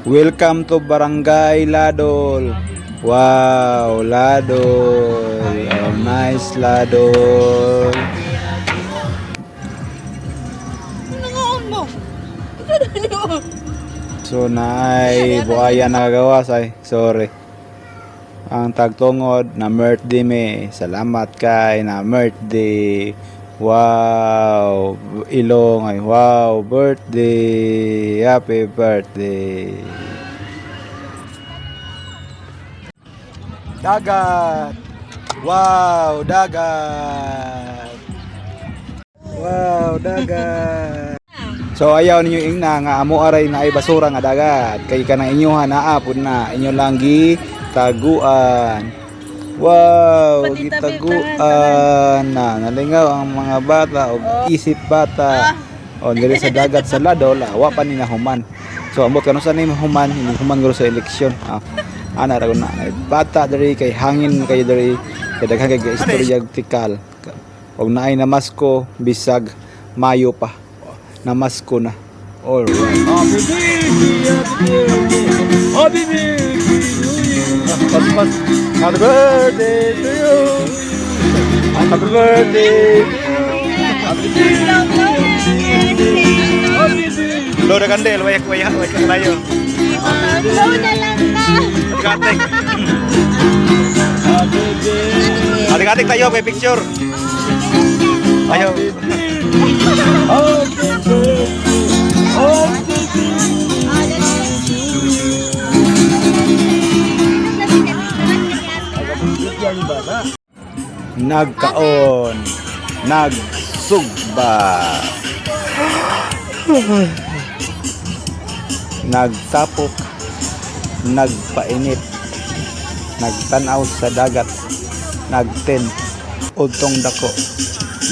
Welcome to Barangay Ladol. Wow, Ladol. Oh, nice Ladol. Nangoon mo. Ito na yun. So naay buhaya nakagawas ay. Sorry. Ang tagtungod na birthday me. Salamat kay na birthday. Wow, ilong ay wow, birthday. Happy birthday. Dagat. Wow, dagat. Wow, dagat. So ayaw ninyo ingna nga amo aray na ay basura nga dagat. Kay kanang inyohan naapod na inyo lang gi taguan. Wow, gitaguan na nalingaw ang mga bata o isip bata. O diri sa dagat sa Ladol, wa pa ni nahuman. So ambot kanu sa ni human, hindi human guro sa eleksyon. Ana ra na bata diri kay hangin kay diri kay daghan kay istorya tikal. Og naay namasko bisag Mayo pa. Namasko na. All right. Happy birthday to you. Happy birthday to you. Happy birthday. Lo na kandel, wayak layo. Lo na lang ka. Adik-adik. Adik-adik tayo, may picture. Ayo. Nagkaon, nagsugba, nagtapok, nagpainit, nagtanaw sa dagat, nagten, udtong dako,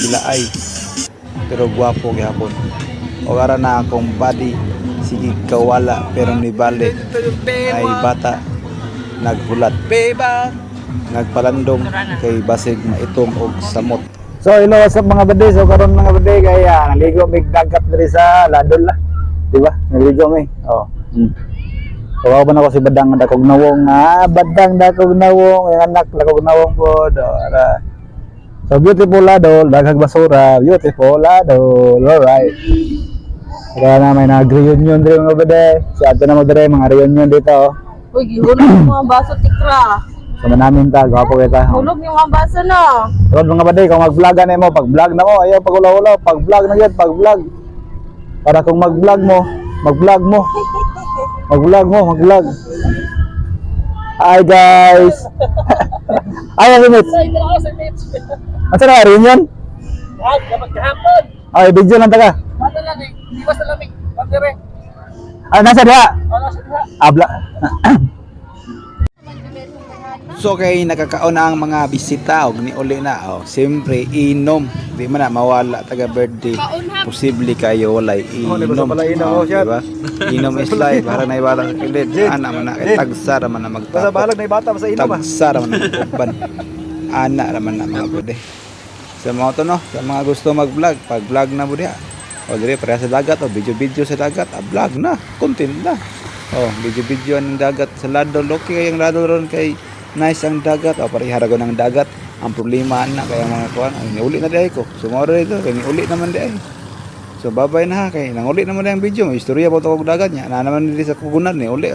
bilaay, pero guwapo gihapon. O ara na akong body, sige kawala pero nibali, ay bata, naghulat, nagpalandong kay basig maitong og samot. So hello sa mga bade, so karon mga bade kay naligo mig dagat diri sa Ladol la. Di ba? Naligo mi. Oh. Kawaw ba na ko si Badang dakog nawong, Badang dakog nawong, yung anak dakog nawong pod. Ara. So beautiful Ladol, daghang basura, beautiful Ladol. All right. Kaya na may nag-reunion diri mga bade. Si ato na mo diri mga reunion dito. Uy, gihulog mo ang baso tikra. Sama namin ta, gwapo kita. Hulog yung mga baso na. Rod mga baday, kung mag-vlog na mo, pag-vlog na mo, ayaw pag-ulaw-ulaw, pag-vlog na yun, pag-vlog. Para kung mag-vlog mo, mag-vlog mo. Mag-vlog mo, mag-vlog. Hi guys! Ay, Simit! Asa na, reunion? Kahapon. Ay, video lang taga. Mata lang eh. Di ba sa lamig? Pagdire. Ay, nasa diha? Wala sa diha. Abla. So kay nakakaon na ang mga bisita og ni uli na siyempre inom di man na mawala taga birthday posible kayo walay inom diba inom is life para na ibata sa kilid ana man na kay tagsara man na magtapos basta balag na ibata sa inom tagsara man na magkuban ana raman na mga bude sa mga to no sa mga gusto mag-vlog pag-vlog na bude o dire para sa dagat o video sa dagat vlog na content na video ang dagat sa Ladol okay kayang Ladol ron kay nice ang dagat o pariharago ng dagat ang problema na kaya mga kuan ay niuli na di ko sumoro dito kay niuli naman di so babay na ha kay nanguli naman ang video may istorya po to dagat nya na naman dili sa kugunan ni uli